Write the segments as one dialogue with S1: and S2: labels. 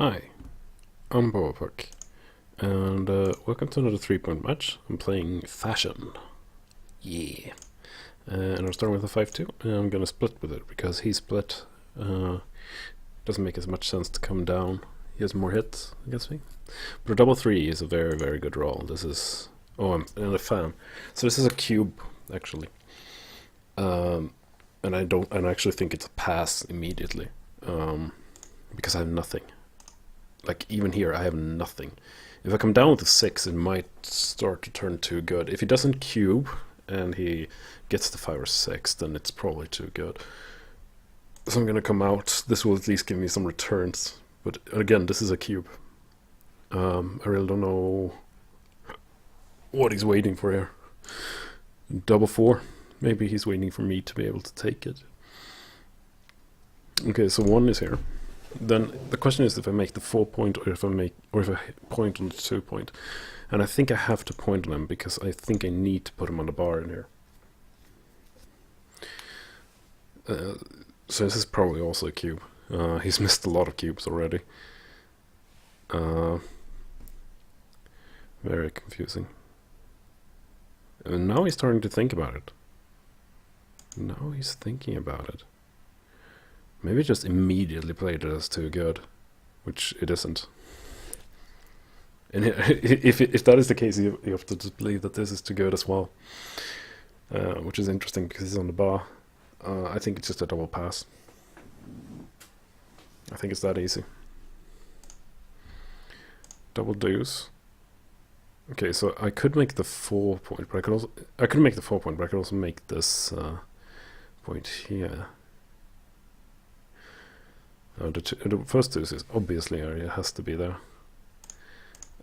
S1: Hi, I'm Boapuck, and welcome to another 3-point match. I'm playing Fashion. Yeah. And I'm starting with a 5-2, and I'm gonna split with it, because he split. Doesn't make as much sense to come down. He has more hits, I guess. But a double 3 is a very, very good roll. This is... Oh, I'm a fan. So this is a cube, actually. And I actually think it's a pass immediately. Because I have nothing. Like, even here, I have nothing. If I come down with a 6, it might start to turn too good. If he doesn't cube, and he gets the 5 or 6, then it's probably too good. So I'm gonna come out. This will at least give me some returns. But again, this is a cube. I really don't know what he's waiting for here. Double 4. Maybe he's waiting for me to be able to take it. Okay, so 1 is here. Then the question is if I make the 4-point or if I point on the 2-point. And I think I have to point on him because I think I need to put him on the bar in here. So this is probably also a cube. He's missed a lot of cubes already. Very confusing. And now he's starting to think about it. Now he's thinking about it. Maybe just immediately played it as too good, which it isn't. And if that is the case, you have to just believe that this is too good as well, which is interesting because he's on the bar. I think it's just a double pass. I think it's that easy. Double deuce. Okay, so I could make the 4-point, but I could make the 4-point, but I could also make this point here. The first deuce is obviously area, has to be there.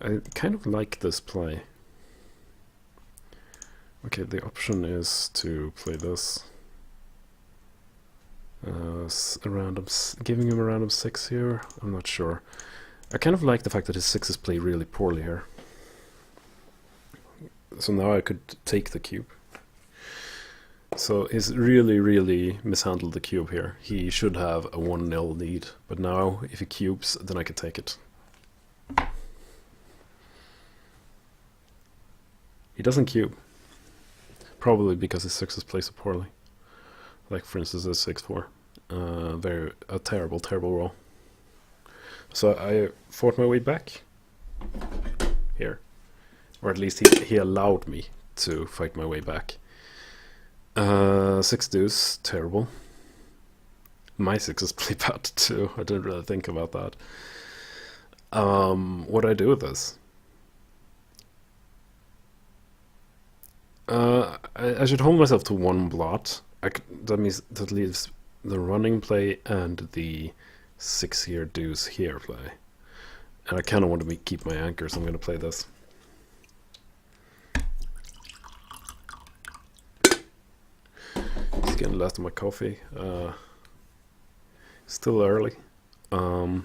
S1: I kind of like this play. Okay, the option is to play this. Giving him a random 6 here, I'm not sure. I kind of like the fact that his 6s play really poorly here. So now I could take the cube. So he's really mishandled the cube here. He should have a 1-0 lead, but now if he cubes, then I can take it. He doesn't cube. Probably because his 6s play so poorly. Like for instance a 6-4. A terrible roll. So I fought my way back here. Or at least he allowed me to fight my way back. 6 deuce, terrible. My 6s play bad too. I didn't really think about that. What do I do with this? I should hold myself to 1 blot. That means that leaves the running play and the 6 here deuce here play. And I kind of want to keep my anchor, so I'm going to play this. Just getting the last of my coffee. Still early. Whoa.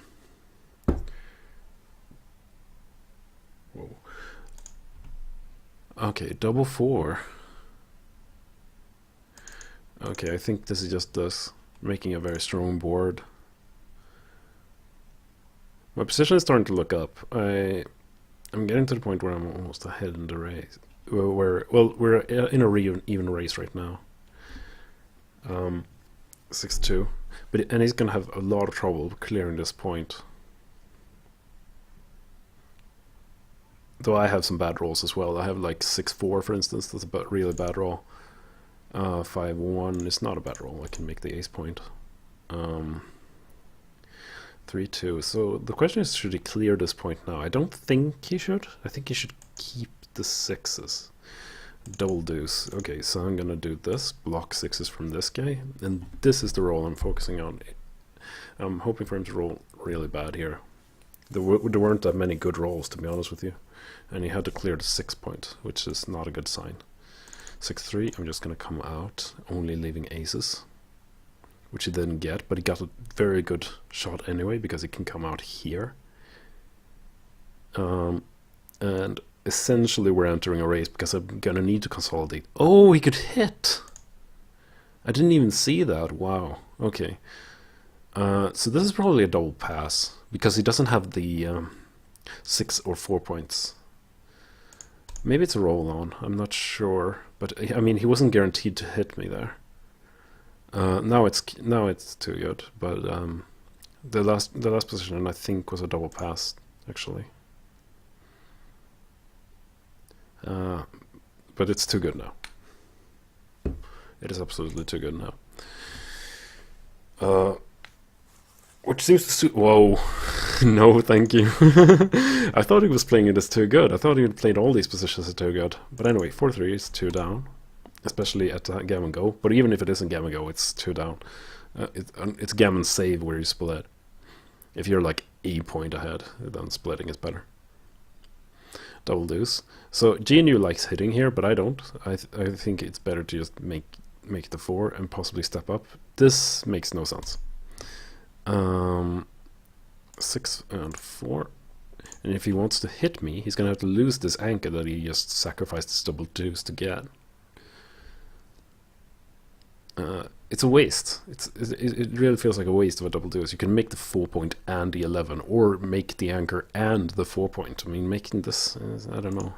S1: Okay, double 4. Okay, I think this is just this, making a very strong board. My position is starting to look up. I'm getting to the point where I'm almost ahead in the race. We're in a even race right now. 6-2, and he's gonna have a lot of trouble clearing this point. Though I have some bad rolls as well. I have like 6-4, for instance. That's a really bad roll. 5-1 is not a bad roll. I can make the ace point. 3-2. So the question is, should he clear this point now? I don't think he should. I think he should keep the 6s. Double deuce. Okay, so I'm gonna do this. Block 6s from this guy. And this is the roll I'm focusing on. I'm hoping for him to roll really bad here. There weren't that many good rolls, to be honest with you. And he had to clear the 6-point, which is not a good sign. 6-3, I'm just going to come out, only leaving aces. Which he didn't get, but he got a very good shot anyway, because he can come out here. And essentially we're entering a race, because I'm going to need to consolidate. Oh, he could hit! I didn't even see that, wow. Okay. So this is probably a double pass because he doesn't have the 6 or 4 points. Maybe it's a roll on. I'm not sure, but I mean he wasn't guaranteed to hit me there. Now it's too good, but the last position I think was a double pass actually. But it's too good now. It is absolutely too good now. Which seems to suit. Whoa, no, thank you. I thought he was playing it as too good. I thought he had played all these positions as too good. But anyway, 4-3 is 2 down, especially at Gammon Go. But even if it isn't Gammon Go, it's 2 down. It's Gammon save where you split. If you're like a point ahead, then splitting is better. Double deuce. So GNU likes hitting here, but I don't. I think it's better to just make the 4 and possibly step up. This makes no sense. 6 and 4, and if he wants to hit me, he's gonna have to lose this anchor that he just sacrificed his double deuce to get. It's a waste. It really feels like a waste of a double deuce. You can make the 4 point and the 11, or make the anchor and the 4 point. I mean, making this, I don't know.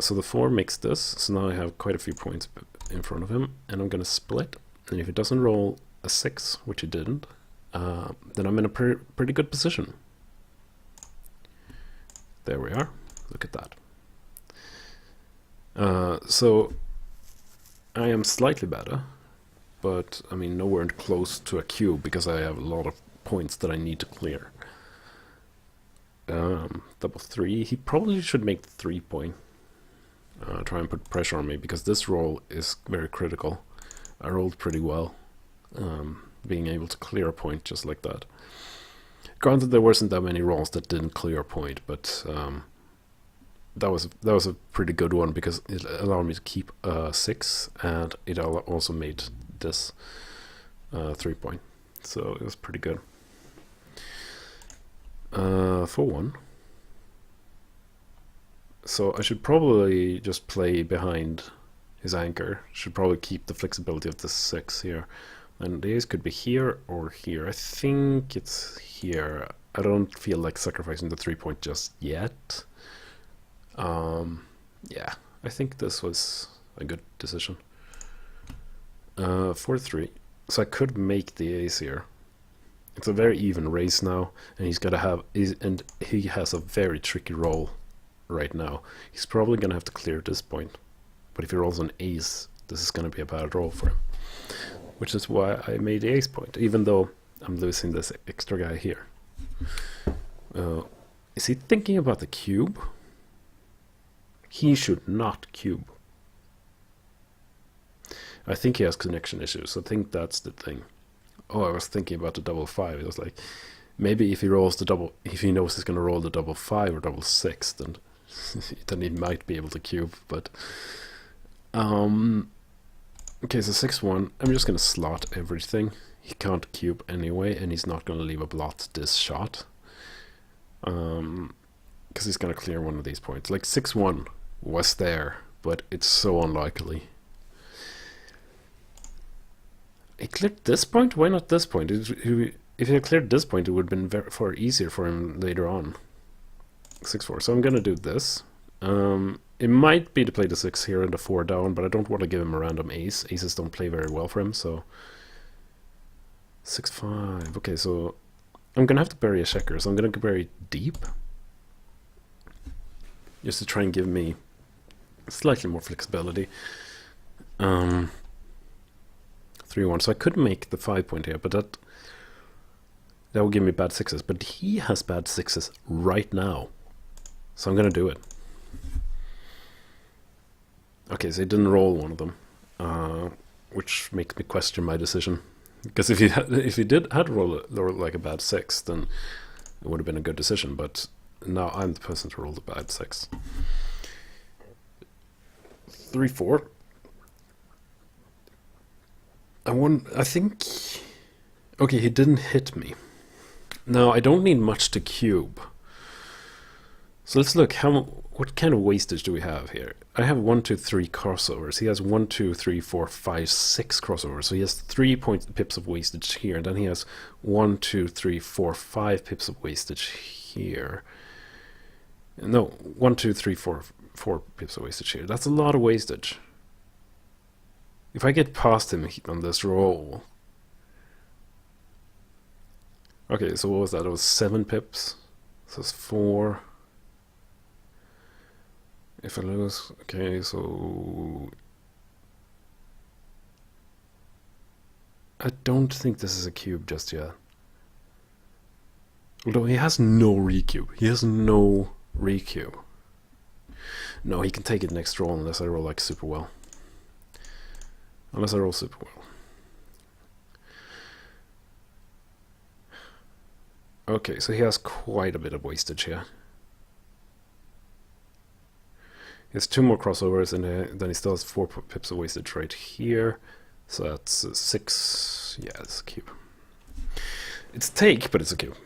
S1: So the 4 makes this, so now I have quite a few points in front of him, and I'm gonna split. And if he doesn't roll a 6, which he didn't, then I'm in a pretty good position. There we are. Look at that. So I am slightly better, but I mean nowhere close to a cube because I have a lot of points that I need to clear. Double 3. He probably should make the 3 point. Try and put pressure on me because this roll is very critical. I rolled pretty well. Being able to clear a point just like that. Granted, there wasn't that many rolls that didn't clear a point, but that was a pretty good one because it allowed me to keep 6, and it also made this 3 point. So it was pretty good. 4-1. So I should probably just play behind his anchor. Should probably keep the flexibility of the 6 here. And the ace could be here or here. I think it's here. I don't feel like sacrificing the 3 point just yet. Yeah, I think this was a good decision. 4-3. So I could make the ace here. It's a very even race now, and he's gonna have and he has a very tricky roll right now. He's probably gonna have to clear this point. But if he rolls an ace, this is gonna be a bad roll for him. Which is why I made the ace point, even though I'm losing this extra guy here. Is he thinking about the cube? He should not cube. I think he has connection issues. I think that's the thing. Oh, I was thinking about the double 5. It was like, maybe if he rolls the double, if he knows he's going to roll the double 5 or double 6, then he might be able to cube. But okay, so 6-1. I'm just going to slot everything. He can't cube anyway, and he's not going to leave a blot this shot. Because he's going to clear one of these points. Like 6-1 was there, but it's so unlikely. He cleared this point? Why not this point? If he had cleared this point, it would have been far easier for him later on. 6-4. So I'm going to do this. It might be to play the 6 here and the 4 down, but I don't want to give him a random ace. Aces don't play very well for him, so 6-5. Okay, so I'm gonna have to bury a checker, so I'm gonna bury deep, just to try and give me slightly more flexibility. 3-1. So I could make the 5 point here, but that will give me bad 6s. But he has bad 6s right now, so I'm gonna do it. Okay, so he didn't roll one of them, which makes me question my decision. Because if he had rolled like a bad 6, then it would have been a good decision. But now I'm the person to roll the bad 6. 3-4. I think. Okay, he didn't hit me. Now I don't need much to cube. So let's look, what kind of wastage do we have here? I have 1, 2, 3 crossovers. He has 1, 2, 3, 4, 5, 6 crossovers. So he has 3 pips of wastage here. And then he has 1, 2, 3, 4, 5 pips of wastage here. No, 1, 2, 3, 4 pips of wastage here. That's a lot of wastage. If I get past him on this roll... Okay, so what was that? It was 7 pips. So it's 4... If I lose, okay, so... I don't think this is a cube just yet. Although he has no recube. He has no recube. No, he can take it next roll unless I roll like super well. Unless I roll super well. Okay, so he has quite a bit of wastage here. He has 2 more crossovers, and then he still has 4 pips of wastage right here. So that's 6. Yeah, it's a cube. It's take, but it's a cube.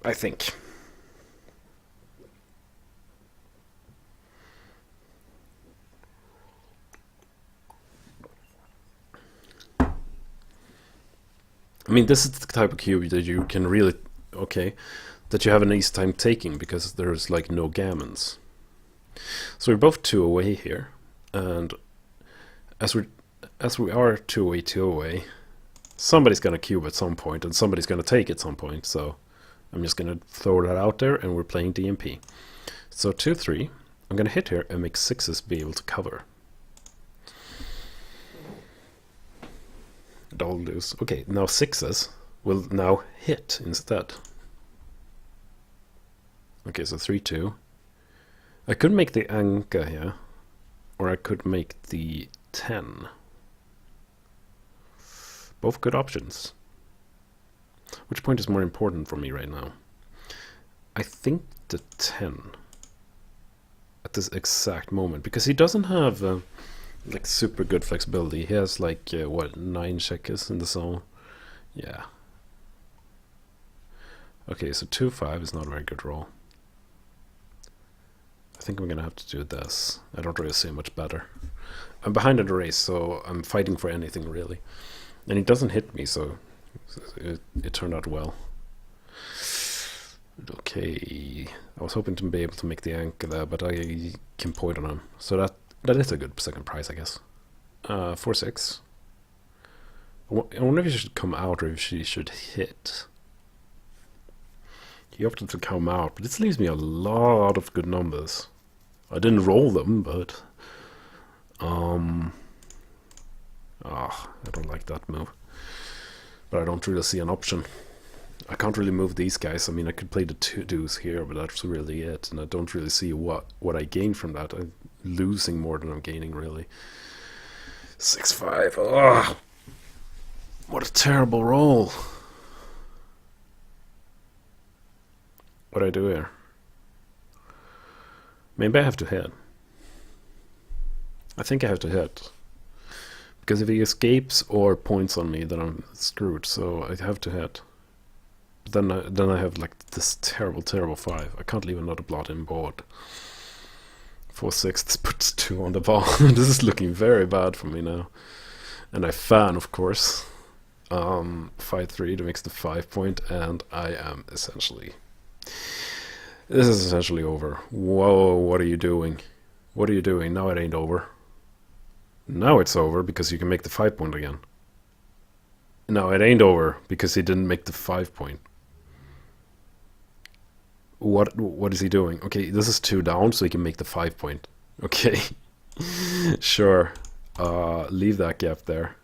S1: I think. I mean, this is the type of cube that you can really... Okay. That you have an easy time taking because there's like no gammons. So we're both 2 away here, and as we are 2 away, somebody's gonna cube at some point, and somebody's gonna take at some point. So I'm just gonna throw that out there, and we're playing DMP. So 2, 3. I'm gonna hit here and make 6s be able to cover. Double deuce. Okay, now 6s will now hit instead. Okay, so 3, 2. I could make the anka here, or I could make the 10. Both good options. Which point is more important for me right now? I think the 10 at this exact moment, because he doesn't have like super good flexibility. He has like what, 9 checkers in the zone. Yeah. Okay, so 2, 5 is not a very good roll. I think I'm gonna have to do this. I don't really see much better. I'm behind in the race, so I'm fighting for anything really. And he doesn't hit me, so it turned out well. Okay, I was hoping to be able to make the anchor there, but I can point on him. So that is a good second prize, I guess. 4, 6. I wonder if he should come out or if she should hit. He opted to come out, but this leaves me a lot of good numbers. I didn't roll them, but... I don't like that move. But I don't really see an option. I can't really move these guys. I mean, I could play the 2 deuce here, but that's really it. And I don't really see what I gain from that. I'm losing more than I'm gaining, really. 6, 5. Oh, what a terrible roll. What do I do here? Maybe I have to hit. I think I have to hit. Because if he escapes or points on me, then I'm screwed. So I have to hit. Then I have like this terrible 5. I can't leave another blot in board. 4, 6. This puts 2 on the ball. This is looking very bad for me now. And I fan, of course. 5, 3 to makes the 5 point, and I am essentially... This is essentially over. Whoa, what are you doing? What are you doing? Now it ain't over. Now it's over because you can make the 5 point again. No, it ain't over because he didn't make the 5 point. What is he doing? Okay, this is 2 down, so he can make the 5 point. Okay. Sure. Leave that gap there.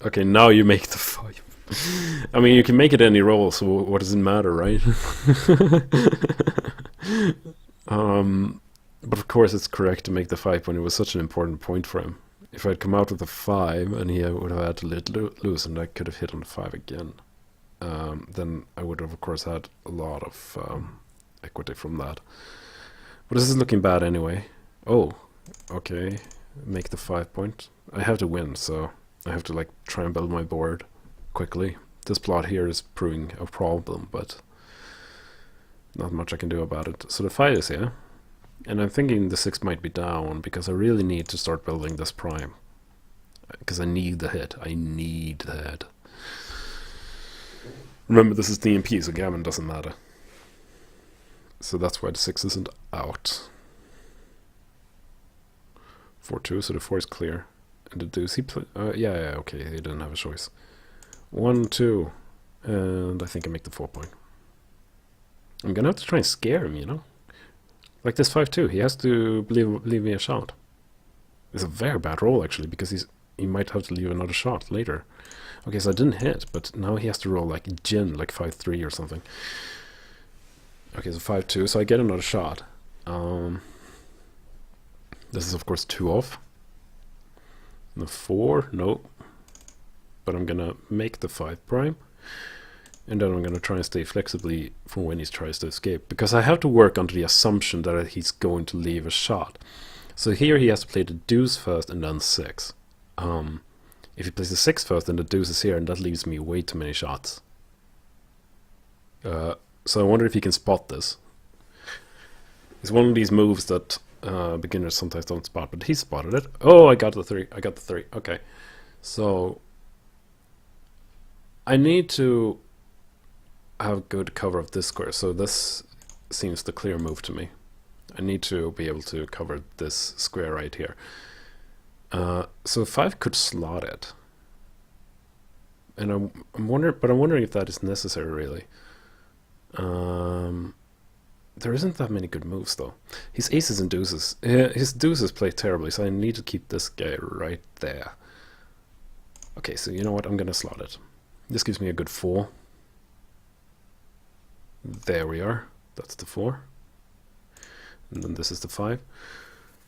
S1: Okay, now you make the 5. I mean, you can make it any roll, so what does it matter, right? But of course it's correct to make the 5 point. It was such an important point for him. If I'd come out with a 5 and he would have had to let loose and I could have hit on the 5 again, then I would have, of course, had a lot of equity from that. But this is looking bad anyway. Oh, okay. Make the 5 point. I have to win, so I have to like try and build my board quickly This plot here is proving a problem, but not much I can do about it. So the 5 is here, and I'm thinking the 6 might be down because I really need to start building this prime. Because I need the hit. I need the hit. Remember, this is DMP, so gammon doesn't matter. So that's why the 6 isn't out. 4-2, so the 4 is clear. And the deuce, he play. Yeah, okay, he didn't have a choice. 1-2, and I think I make the 4 point. I'm gonna have to try and scare him, you know? Like this 5-2, he has to leave me a shot. It's a very bad roll, actually, because he might have to leave another shot later. Okay, so I didn't hit, but now he has to roll like gin, like 5-3 or something. Okay, so 5-2, so I get another shot. This is, of course, 2 off. The 4, no. But I'm gonna make the 5 prime. And then I'm gonna try and stay flexibly from when he tries to escape. Because I have to work under the assumption that he's going to leave a shot. So here he has to play the deuce first and then 6. If he plays the 6 first, then the deuce is here, and that leaves me way too many shots. So I wonder if he can spot this. It's one of these moves that beginners sometimes don't spot, but he spotted it. Oh, I got the 3. I got the 3. Okay. So I need to have good cover of this square. So this seems the clear move to me. I need to be able to cover this square right here. So 5 could slot it. And I'm wondering if that is necessary, really. There isn't that many good moves, though. His aces and deuces. His deuces play terribly, so I need to keep this guy right there. Okay, so you know what? I'm gonna slot it. This gives me a good 4. There we are. That's the 4. And then this is the 5.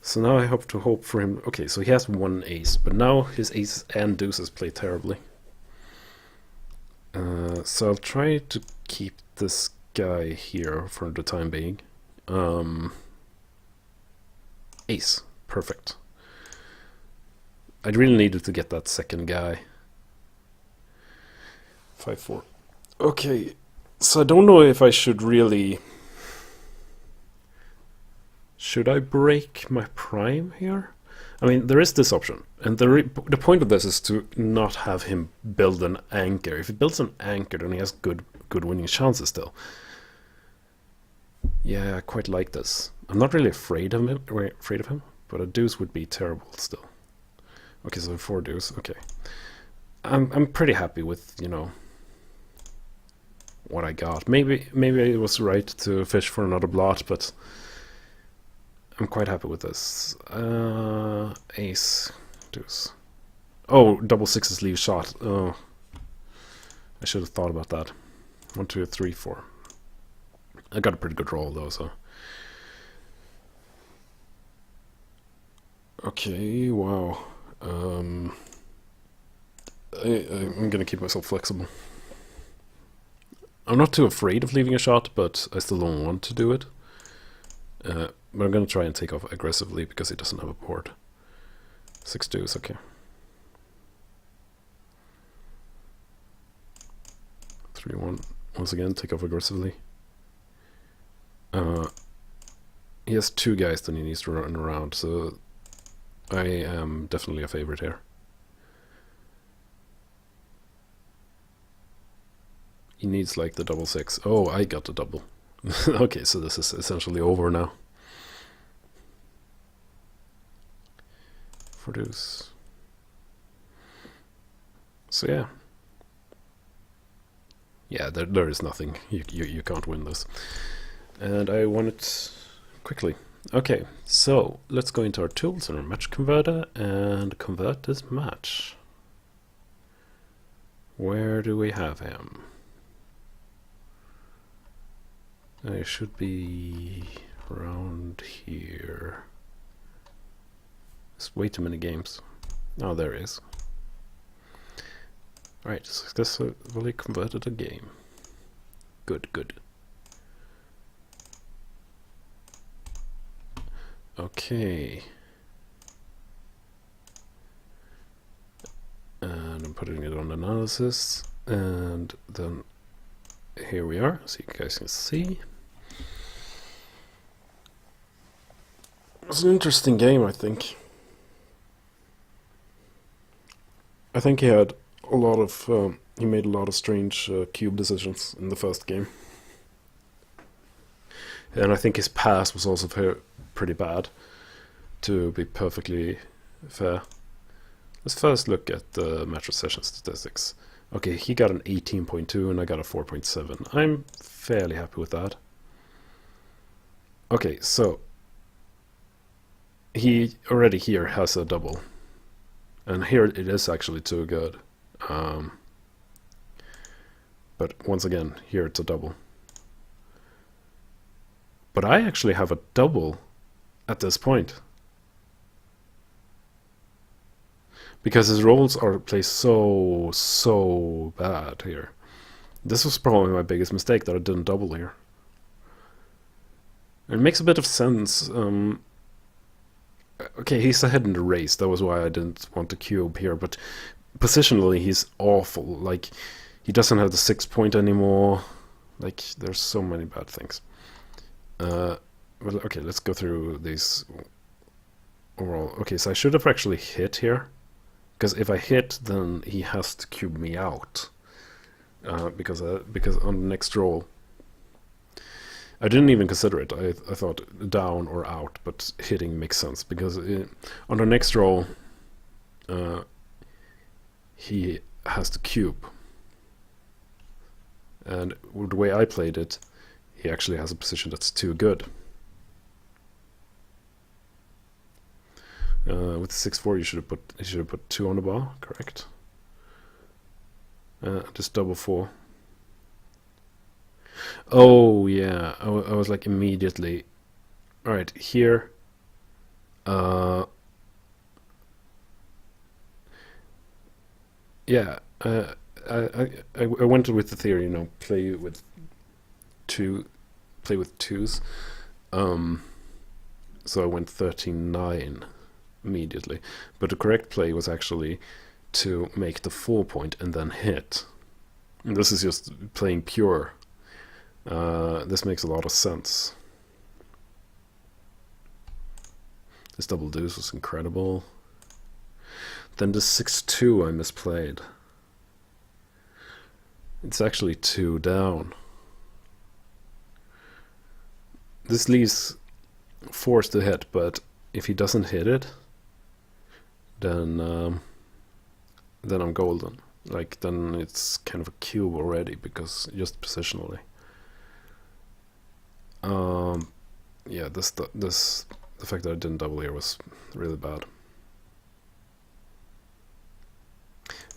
S1: So now I have to hope for him. Okay, so he has 1 ace, but now his aces and deuces play terribly. So I'll try to keep this guy here for the time being. Ace. Perfect. I really needed to get that second guy. 5-4. Okay, so I don't know if I should really... Should I break my prime here? I mean, there is this option, and the point of this is to not have him build an anchor. If he builds an anchor, then he has good winning chances still. Yeah, I quite like this. I'm not really afraid of him, but a deuce would be terrible still. Okay, so 4 deuce. Okay, I'm pretty happy with, you know, what I got. Maybe it was right to fish for another blot, but I'm quite happy with this. Ace, deuce. Oh, double 6s leave shot. Oh, I should have thought about that. 1, 2, 3, 4. I got a pretty good roll though, so. Okay, wow. I'm gonna keep myself flexible. I'm not too afraid of leaving a shot, but I still don't want to do it. But I'm gonna try and take off aggressively because he doesn't have a board. 6 deuce, okay. 3-1. Once again, take off aggressively. He has 2 guys that he needs to run around, so I am definitely a favorite here. He needs like the double 6. Oh, I got the double. Okay, so this is essentially over now. 4 deuce. So yeah. Yeah, there is nothing. You can't win this. And I won it quickly. Okay, so let's go into our tools and our match converter and convert this match. Where do we have him? I should be around here. There's way too many games. Oh, there he is. Alright, successfully converted a game. Good, good. Okay. And I'm putting it on analysis. And then here we are, so you guys can see. It's an interesting game, I think. I think he had a lot of he made a lot of strange cube decisions in the first game, and I think his pass was also pretty bad, to be perfectly fair. Let's first look at the match session statistics. Okay, he got an 18.2 and I got a 4.7. I'm fairly happy with that. Okay, so he already here has a double, and here it is actually too good. But once again, here it's a double. But I actually have a double at this point, because his rolls are placed so bad here. This was probably my biggest mistake, that I didn't double here. It makes a bit of sense. Okay, he's ahead in the race, that was why I didn't want to cube here, but positionally he's awful. Like, he doesn't have the 6 point anymore. Like, there's so many bad things. Well, okay, let's go through these overall. Okay, so I should have actually hit here, because if I hit, then he has to cube me out. Because on the next roll, I didn't even consider it. I thought down or out, but hitting makes sense, because on the next roll, he has to cube. And the way I played it, he actually has a position that's too good. With 6-4, you should have put 2 on the ball, correct? Just double 4. Oh yeah, I was like immediately. All right, here. Yeah, I went with the theory, you know, play with twos. So I went 13-9 immediately, but the correct play was actually to make the 4 point and then hit. And this is just playing pure. This makes a lot of sense. This double deuce was incredible. Then the 6-2 I misplayed. It's actually 2 down. This leaves 4s to hit, but if he doesn't hit it, then I'm golden. Like, then it's kind of a cube already, because just positionally. Yeah, the fact that I didn't double here was really bad.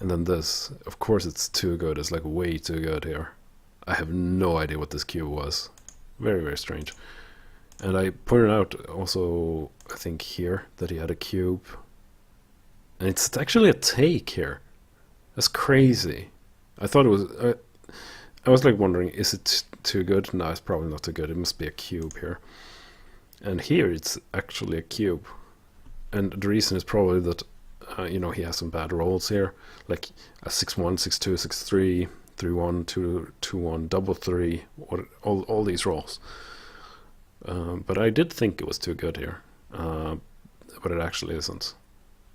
S1: And then this, of course it's too good, it's like way too good here. I have no idea what this cube was. Very, very strange. And I pointed out also, I think here, that he had a cube. And it's actually a take here. That's crazy. I thought it was... I was like wondering, is it too good? No, it's probably not too good. It must be a cube here. And here it's actually a cube. And the reason is probably that, you know, he has some bad rolls here. Like a 6-1, 6-2, 6-3, 3-1, 2-1, double 3, all these rolls. But I did think it was too good here. But it actually isn't.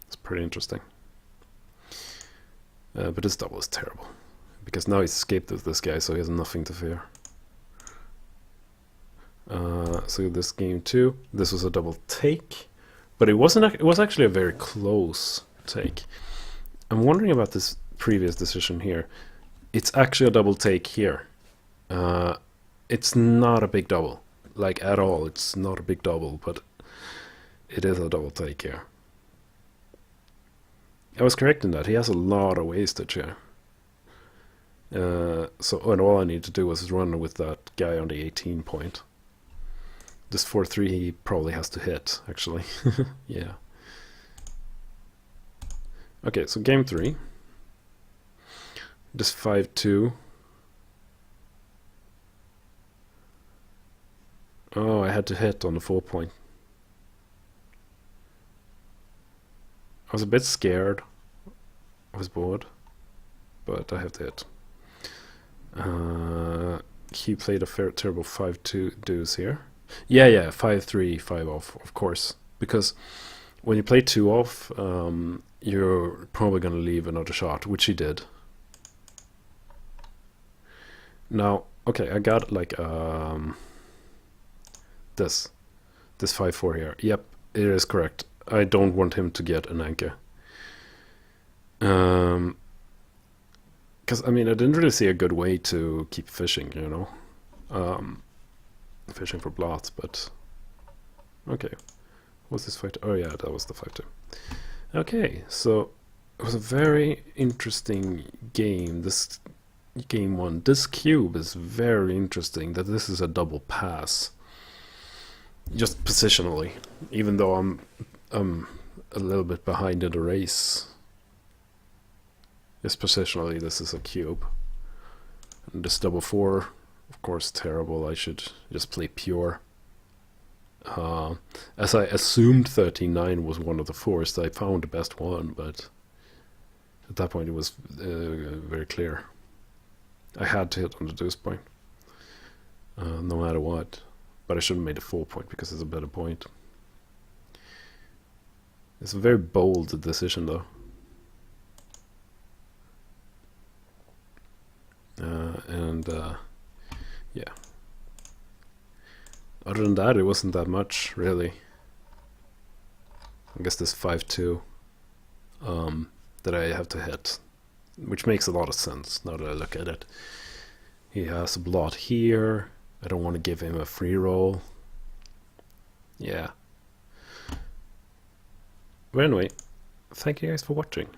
S1: It's pretty interesting. But this double is terrible, because now he's escaped with this guy, so he has nothing to fear. So this game 2, this was a double take, but it wasn't. It was actually a very close take. I'm wondering about this previous decision here. It's actually a double take here. It's not a big double, like at all. It's not a big double, but it is a double take here. I was correct in that. He has a lot of wastage here. So and all I need to do was run with that guy on the 18 point. This 4-3 he probably has to hit, actually. Yeah. Okay, so game 3. This 5-2. Oh, I had to hit on the 4 point. I was a bit scared. I was bored, but I have to hit. He played a terrible 5-2 deuce here. Yeah, 5-3, 5 off, of course. Because when you play 2 off, you're probably going to leave another shot, which he did. Now, okay, I got like this 5-4 here. Yep, it is correct. I don't want him to get an anchor. Because I mean, I didn't really see a good way to keep fishing, you know, fishing for blots. But okay, what's this fight? Oh yeah, that was the 5-2. Okay, so it was a very interesting game. This game 1. This cube is very interesting. That this is a double pass, just positionally. Even though I'm a little bit behind in the race. Just positionally, this is a cube. And this double 4, of course, terrible. I should just play pure. As I assumed 13-9 was one of the 4s, I found the best one, but at that point it was very clear. I had to hit on the deuce point, no matter what. But I should have made a 4 point because it's a better point. It's a very bold decision, though. Yeah. Other than that, it wasn't that much, really. I guess this 5-2 that I have to hit, which makes a lot of sense now that I look at it. He has a blot here. I don't want to give him a free roll. Yeah. But anyway, thank you guys for watching.